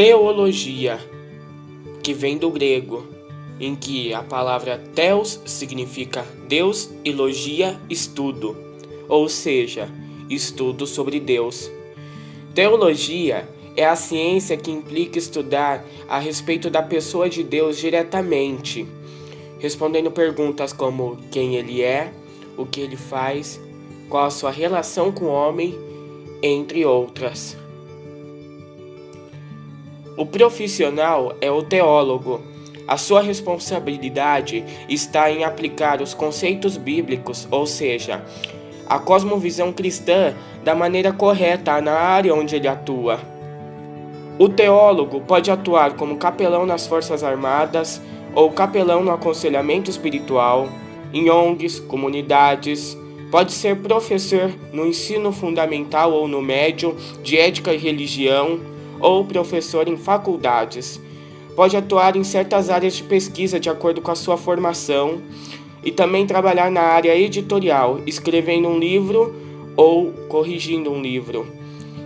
Teologia, que vem do grego, em que a palavra theos significa Deus e logia, estudo, ou seja, estudo sobre Deus. Teologia é a ciência que implica estudar a respeito da pessoa de Deus diretamente, respondendo perguntas como quem ele é, o que ele faz, qual a sua relação com o homem, entre outras. O profissional é o teólogo. A sua responsabilidade está em aplicar os conceitos bíblicos, ou seja, a cosmovisão cristã, da maneira correta na área onde ele atua. O teólogo pode atuar como capelão nas Forças Armadas ou capelão no aconselhamento espiritual, em ONGs, comunidades. Pode ser professor no ensino fundamental ou no médio de ética e religião, ou professor em faculdades. Pode atuar em certas áreas de pesquisa de acordo com a sua formação e também trabalhar na área editorial, escrevendo um livro ou corrigindo um livro.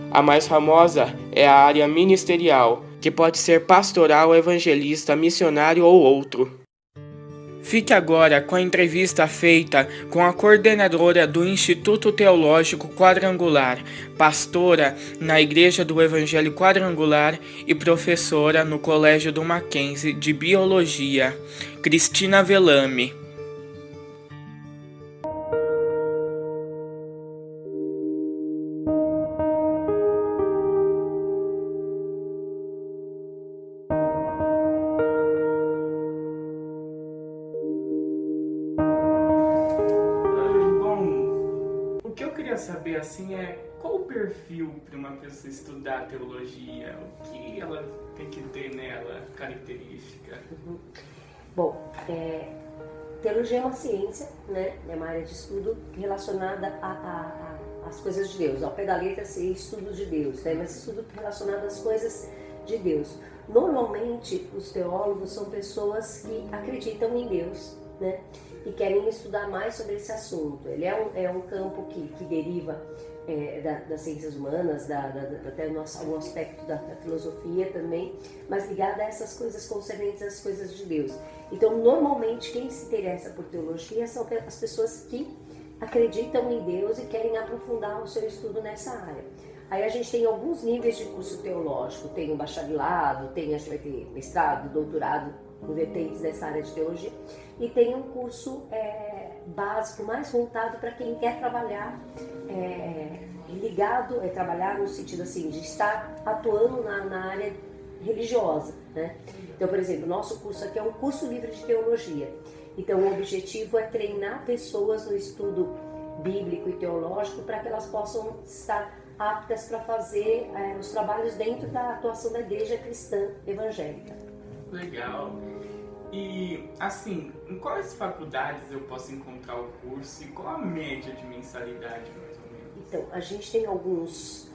A mais famosa é a área ministerial, que pode ser pastoral, evangelista, missionário ou outro. Fique agora com a entrevista feita com a coordenadora do Instituto Teológico Quadrangular, pastora na Igreja do Evangelho Quadrangular e professora no Colégio do Mackenzie de Biologia, Cristina Velame. O que eu queria saber assim é qual o perfil para uma pessoa estudar teologia, o que ela tem que ter nela, característica. Bom, teologia é uma ciência, né? É uma área de estudo relacionada às coisas de Deus. Ao pé da letra seria estudo de Deus, né? Mas estudo relacionado às coisas de Deus. Normalmente, os teólogos são pessoas que acreditam em Deus, né? E querem estudar mais sobre esse assunto. Ele é um campo que deriva das ciências humanas, até um aspecto da filosofia também, mas ligado a essas coisas concernentes às coisas de Deus. Então, normalmente, quem se interessa por teologia são as pessoas que acreditam em Deus e querem aprofundar o seu estudo nessa área. Aí a gente tem alguns níveis de curso teológico, tem o bacharelado, a gente vai ter mestrado, doutorado, em vertentes dessa área de teologia, e tem um curso básico mais voltado para quem quer trabalhar ligado, trabalhar no sentido assim, de estar atuando na área religiosa, né? Então, por exemplo, o nosso curso aqui é um curso livre de teologia. Então, o objetivo é treinar pessoas no estudo bíblico e teológico para que elas possam estar aptas para fazer os trabalhos dentro da atuação da igreja cristã evangélica. Legal. E, assim, em quais faculdades eu posso encontrar o curso e qual a média de mensalidade, mais ou menos? Então, a gente tem alguns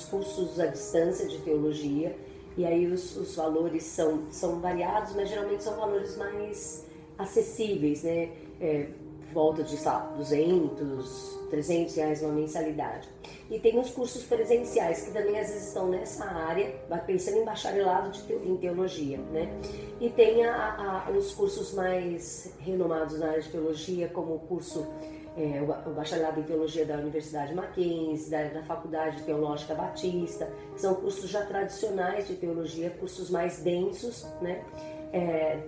cursos à distância de teologia, e aí os valores são variados, mas geralmente são valores mais acessíveis, né? Volta de, sei lá, 200, 300 reais uma mensalidade. E tem os cursos presenciais, que também às vezes estão nessa área, pensando em bacharelado em teologia, né? E tem os cursos mais renomados na área de teologia, como o curso, o bacharelado em teologia da Universidade Mackenzie, da Faculdade Teológica Batista, que são cursos já tradicionais de teologia, cursos mais densos, né?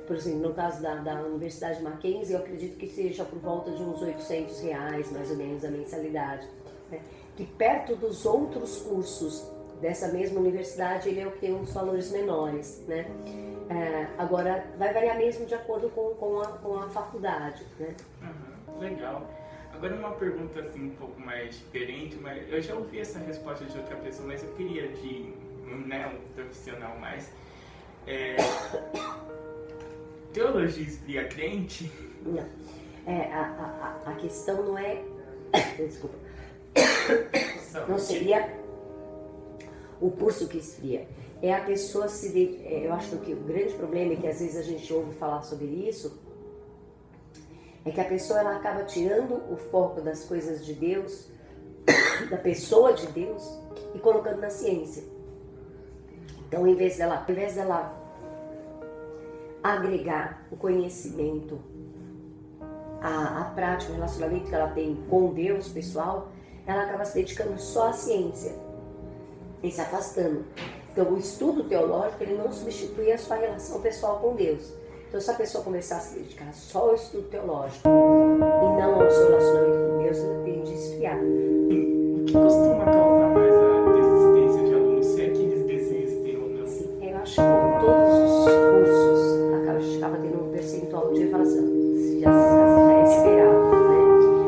Por exemplo, no caso da Universidade Mackenzie, eu acredito que seja por volta de uns 800 reais, mais ou menos, a mensalidade, né? Que perto dos outros cursos dessa mesma universidade, ele é o que tem uns valores menores, né? Agora, vai variar mesmo de acordo com a faculdade, né? Legal. Agora uma pergunta assim um pouco mais diferente, mas eu já ouvi essa resposta de outra pessoa, mas eu queria de um profissional mais. Teologia esfria crente? Não. A questão não é... Desculpa. Não seria o curso que esfria. É a pessoa eu acho que o grande problema é que às vezes a gente ouve falar sobre isso, é que a pessoa ela acaba tirando o foco das coisas de Deus, da pessoa de Deus, e colocando na ciência. Então, em vez dela agregar o conhecimento, a prática, o relacionamento que ela tem com Deus pessoal, ela acaba se dedicando só à ciência e se afastando. Então, o estudo teológico, ele não substitui a sua relação pessoal com Deus. Então, se a pessoa começar a se dedicar só ao estudo teológico e não ao seu relacionamento com Deus, ela tende a esfriar. O que costuma causar mais a desistência de alunos, se é que eles desistem ou não? Sim, eu acho que com todos os cursos, a gente acaba tendo um percentual de evasão. Já é esperado, né?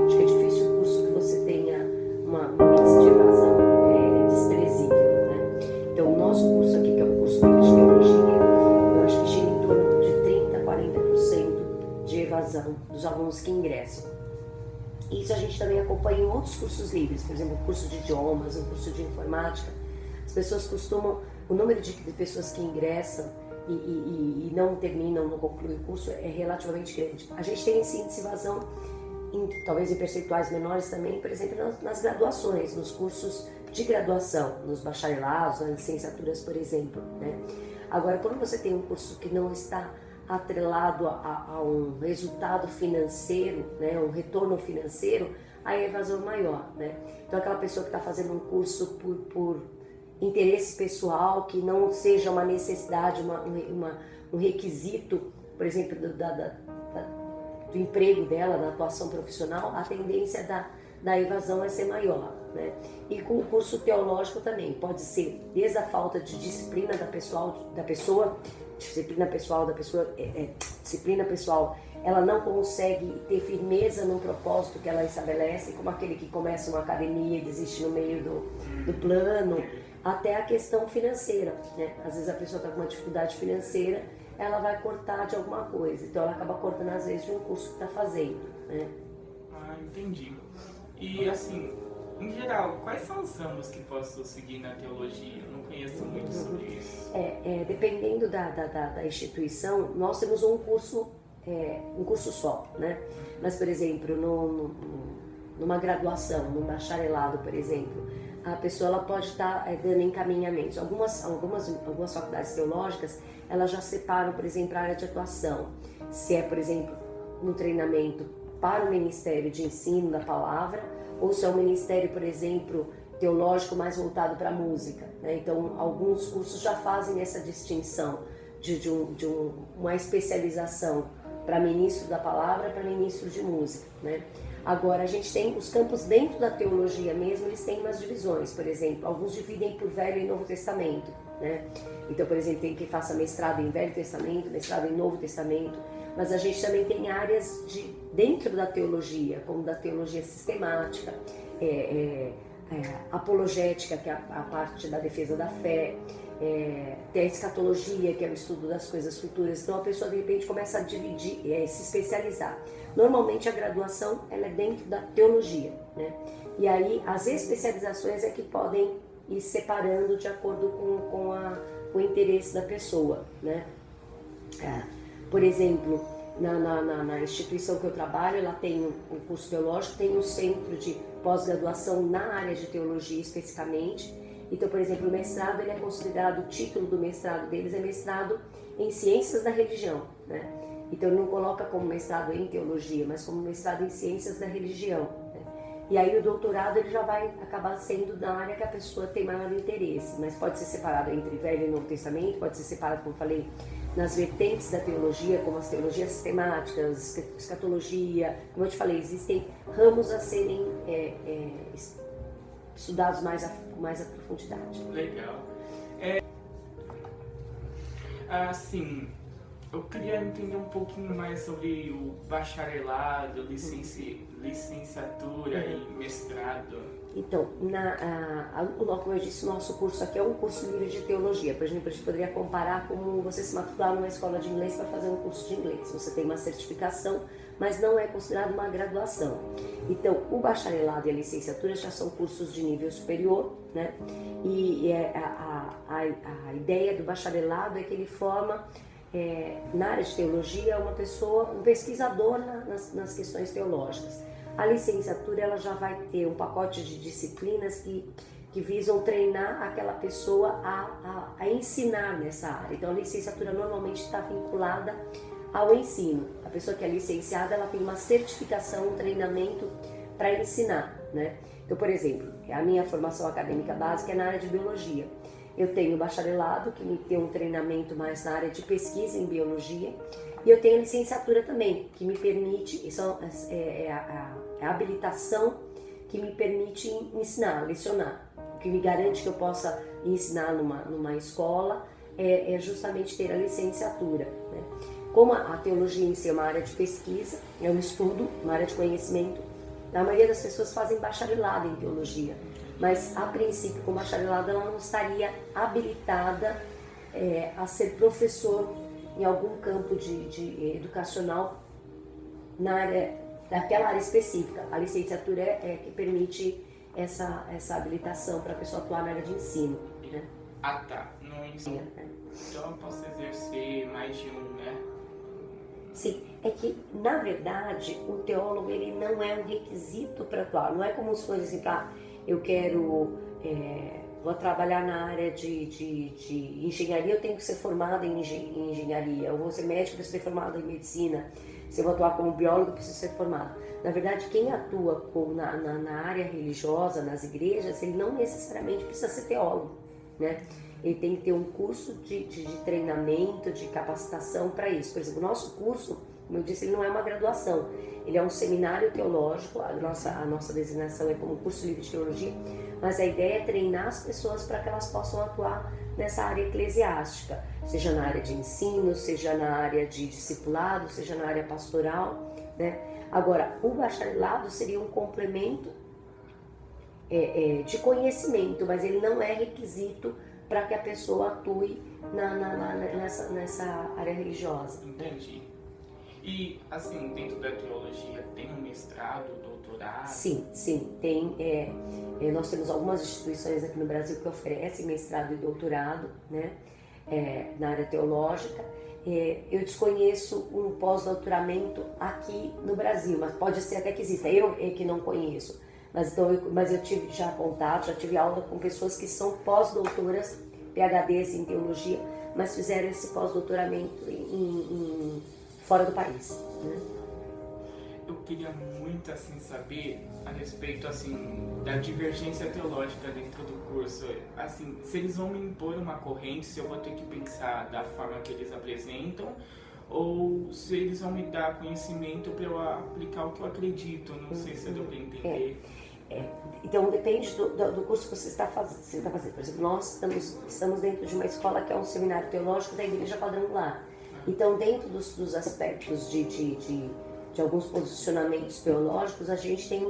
Acho que é difícil o curso que você tenha um índice de evasão desprezível, né? Então, o nosso curso aqui, que é o curso de teologia, eu acho que gira em torno de 30% a 40% de evasão dos alunos que ingressam. Isso a gente também acompanha em outros cursos livres, por exemplo, o curso de idiomas, o curso de informática. As pessoas costumam, o número de pessoas que ingressam e não terminam, não concluem o curso é relativamente grande. A gente tem esse índice de evasão, talvez em percentuais menores também, por exemplo, nas graduações, nos cursos de graduação, nos bacharelados, nas licenciaturas, por exemplo, né? Agora, quando você tem um curso que não está atrelado a um resultado financeiro, né, um retorno financeiro, aí a evasão é maior, né? Então, aquela pessoa que está fazendo um curso por interesse pessoal, que não seja uma necessidade, um requisito, por exemplo, do emprego dela, da atuação profissional, a tendência da evasão vai ser maior, né? E com o curso teológico também, pode ser desde a falta de disciplina disciplina pessoal, ela não consegue ter firmeza no propósito que ela estabelece, como aquele que começa uma academia e desiste no meio do plano, até a questão financeira, né? Às vezes a pessoa está com uma dificuldade financeira, ela vai cortar de alguma coisa, então ela acaba cortando às vezes de um curso que está fazendo, né? Ah, entendi. E assim, em geral, quais são os ramos que posso seguir na teologia? Eu não conheço muito sobre isso. Dependendo da instituição, nós temos um curso só, né? Mas, por exemplo, numa graduação, num bacharelado, por exemplo, a pessoa ela pode estar dando encaminhamentos. Algumas faculdades teológicas, elas já separam, por exemplo, a área de atuação. Se é, por exemplo, um treinamento para o Ministério de Ensino da Palavra, ou se é um ministério, por exemplo, teológico mais voltado para a música, né? Então, alguns cursos já fazem essa distinção de uma especialização para ministro da palavra, para ministro de música, né? Agora, a gente tem os campos dentro da teologia mesmo, eles têm umas divisões, por exemplo, alguns dividem por Velho e Novo Testamento, né? Então, por exemplo, tem quem faça mestrado em Velho Testamento, mestrado em Novo Testamento, mas a gente também tem áreas dentro da teologia, como da teologia sistemática, apologética, que é a parte da defesa da fé, tem a escatologia, que é o estudo das coisas futuras. Então a pessoa de repente começa a dividir, se especializar. Normalmente a graduação ela é dentro da teologia, né? E aí as especializações é que podem ir separando de acordo com o interesse da pessoa, né? Por exemplo, na instituição que eu trabalho, ela tem um curso teológico, tem um centro de pós-graduação na área de teologia especificamente. Então, por exemplo, o mestrado, ele é considerado, o título do mestrado deles é mestrado em ciências da religião, né? Então, ele não coloca como mestrado em teologia, mas como mestrado em ciências da religião, né? E aí o doutorado, ele já vai acabar sendo na área que a pessoa tem maior interesse, mas pode ser separado entre Velho e Novo Testamento, pode ser separado, como eu falei, nas vertentes da teologia, como as teologias sistemáticas, escatologia, como eu te falei, existem ramos a serem estudados com mais a profundidade. Legal. Assim, eu queria entender um pouquinho mais sobre o bacharelado, licenciatura e mestrado. Então, como eu disse, o nosso curso aqui é um curso livre de teologia. Por exemplo, a gente poderia comparar como você se matricular numa escola de inglês para fazer um curso de inglês. Você tem uma certificação, mas não é considerado uma graduação. Então, o bacharelado e a licenciatura já são cursos de nível superior, né? E a ideia do bacharelado é que ele forma, na área de teologia, uma pessoa, um pesquisador nas questões teológicas. A licenciatura ela já vai ter um pacote de disciplinas que que visam treinar aquela pessoa a ensinar nessa área. Então a licenciatura normalmente está vinculada ao ensino. A pessoa que é licenciada, ela tem uma certificação, um treinamento para ensinar, né? Então, por exemplo, a minha formação acadêmica básica é na área de biologia. Eu tenho bacharelado, que me tem um treinamento mais na área de pesquisa em biologia, e eu tenho licenciatura também, que me permite, a habilitação que me permite ensinar, lecionar. O que me garante que eu possa ensinar numa escola é justamente ter a licenciatura, né? Como a teologia em si é uma área de pesquisa, é um estudo, uma área de conhecimento, a maioria das pessoas fazem bacharelado em teologia, mas a princípio com bacharelado ela não estaria habilitada a ser professor em algum campo de educacional daquela área específica. A licenciatura é que permite essa habilitação para a pessoa atuar na área de ensino, né? Ah, tá. No ensino. Então eu posso exercer mais de um, né? Sim, é que na verdade o teólogo ele não é um requisito para atuar, não é como se fosse assim, eu quero, vou trabalhar na área de engenharia, eu tenho que ser formado em engenharia, eu vou ser médico, eu preciso ser formado em medicina, se eu vou atuar como biólogo, eu preciso ser formado. Na verdade, quem atua na área religiosa, nas igrejas, ele não necessariamente precisa ser teólogo, né? Ele tem que ter um curso de treinamento, de capacitação para isso. Por exemplo, o nosso curso, como eu disse, ele não é uma graduação, ele é um seminário teológico, a nossa designação é como curso livre de teologia, mas a ideia é treinar as pessoas para que elas possam atuar nessa área eclesiástica, seja na área de ensino, seja na área de discipulado, seja na área pastoral, né? Agora, o bacharelado seria um complemento de conhecimento, mas ele não é requisito para que a pessoa atue nessa área religiosa. Entendi. E, assim, dentro da teologia, tem um mestrado, doutorado? Sim, tem. Nós temos algumas instituições aqui no Brasil que oferecem mestrado e doutorado, né, na área teológica. Eu desconheço um pós-doutoramento aqui no Brasil, mas pode ser até que exista. Eu que não conheço. Mas eu tive já contato, já tive aula com pessoas que são pós-doutoras, PhDs em teologia, mas fizeram esse pós-doutoramento fora do país, né? Eu queria muito assim saber a respeito assim da divergência teológica dentro do curso. Assim, se eles vão me impor uma corrente, se eu vou ter que pensar da forma que eles apresentam, ou se eles vão me dar conhecimento para eu aplicar o que eu acredito. Não sei se deu para entender. Então depende do curso que você está fazendo. Por exemplo, nós estamos dentro de uma escola que é um seminário teológico da Igreja Quadrangular. Então, dentro dos aspectos de alguns posicionamentos teológicos, a gente tem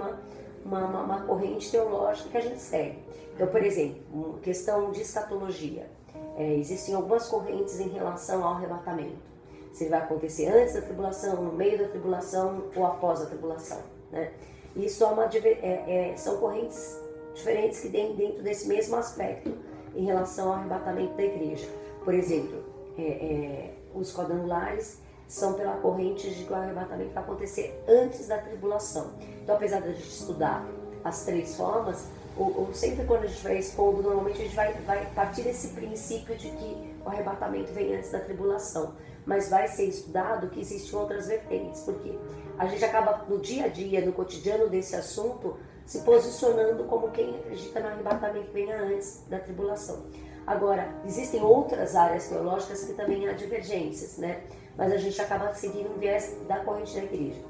uma corrente teológica que a gente segue. Então, por exemplo, questão de escatologia. Existem algumas correntes em relação ao arrebatamento. Se ele vai acontecer antes da tribulação, no meio da tribulação ou após a tribulação, né? Isso são correntes diferentes que tem dentro desse mesmo aspecto em relação ao arrebatamento da igreja. Por exemplo, os quadrangulares são pela corrente de que o arrebatamento vai acontecer antes da tribulação. Então, apesar de a gente estudar as três formas, sempre quando a gente vai expondo, normalmente a gente vai partir desse princípio de que o arrebatamento vem antes da tribulação. Mas vai ser estudado que existem outras vertentes, porque a gente acaba no dia a dia, no cotidiano desse assunto, se posicionando como quem acredita no arrebatamento que venha antes da tribulação. Agora, existem outras áreas teológicas que também há divergências, né? Mas a gente acaba seguindo um viés da corrente da igreja.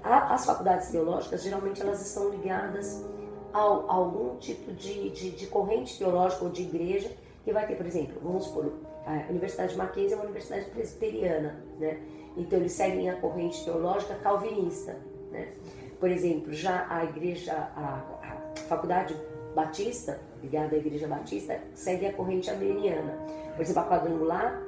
As faculdades teológicas, geralmente, elas estão ligadas a algum tipo de corrente teológica ou de igreja que vai ter, por exemplo, vamos supor, a Universidade de Mackenzie é uma universidade presbiteriana, né? Então eles seguem a corrente teológica calvinista, né? Por exemplo, já a Faculdade Batista, ligada à Igreja Batista, segue a corrente armeniana. Por exemplo, a Quadrangular,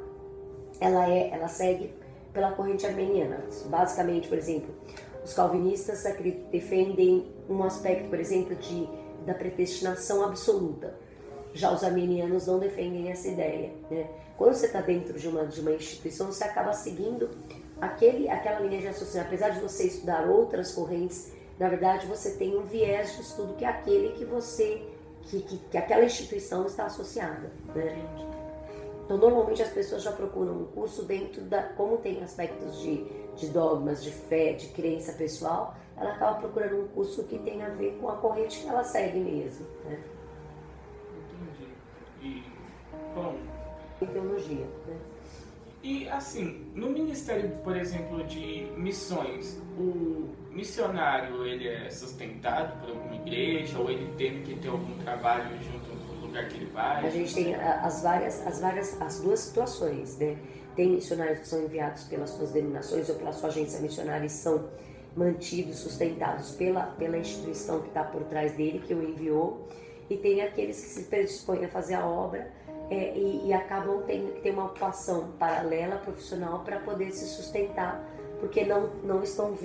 ela segue pela corrente armeniana. Basicamente, por exemplo, os calvinistas defendem um aspecto, por exemplo, da predestinação absoluta. Já os armenianos não defendem essa ideia, né? Quando você está dentro de uma instituição, você acaba seguindo aquela linha de raciocínio. Apesar de você estudar outras correntes, na verdade você tem um viés de estudo que é aquele que você que aquela instituição está associada, né? Então, normalmente as pessoas já procuram um curso dentro da... Como tem aspectos de dogmas, de fé, de crença pessoal, ela acaba procurando um curso que tem a ver com a corrente que ela segue mesmo, né? Entendi. E, bom... Em teologia, né? E, assim, no Ministério, por exemplo, de Missões, o missionário, ele é sustentado por alguma igreja ou ele tem que ter algum trabalho junto no lugar que ele vai? A gente tem as duas situações, né? Tem missionários que são enviados pelas suas denominações ou pela sua agência missionária e são mantidos, sustentados pela instituição que está por trás dele, que o enviou. E tem aqueles que se predispõem a fazer a obra e acabam tendo que ter uma ocupação paralela, profissional, para poder se sustentar, porque não estão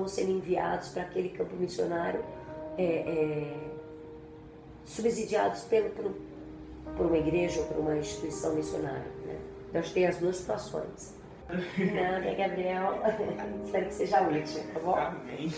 sendo enviados para aquele campo missionário subsidiados por uma igreja ou por uma instituição missionária, né? Então a gente tem as duas situações. Nada, Gabriel. Espero que seja útil, tá bom? Amém.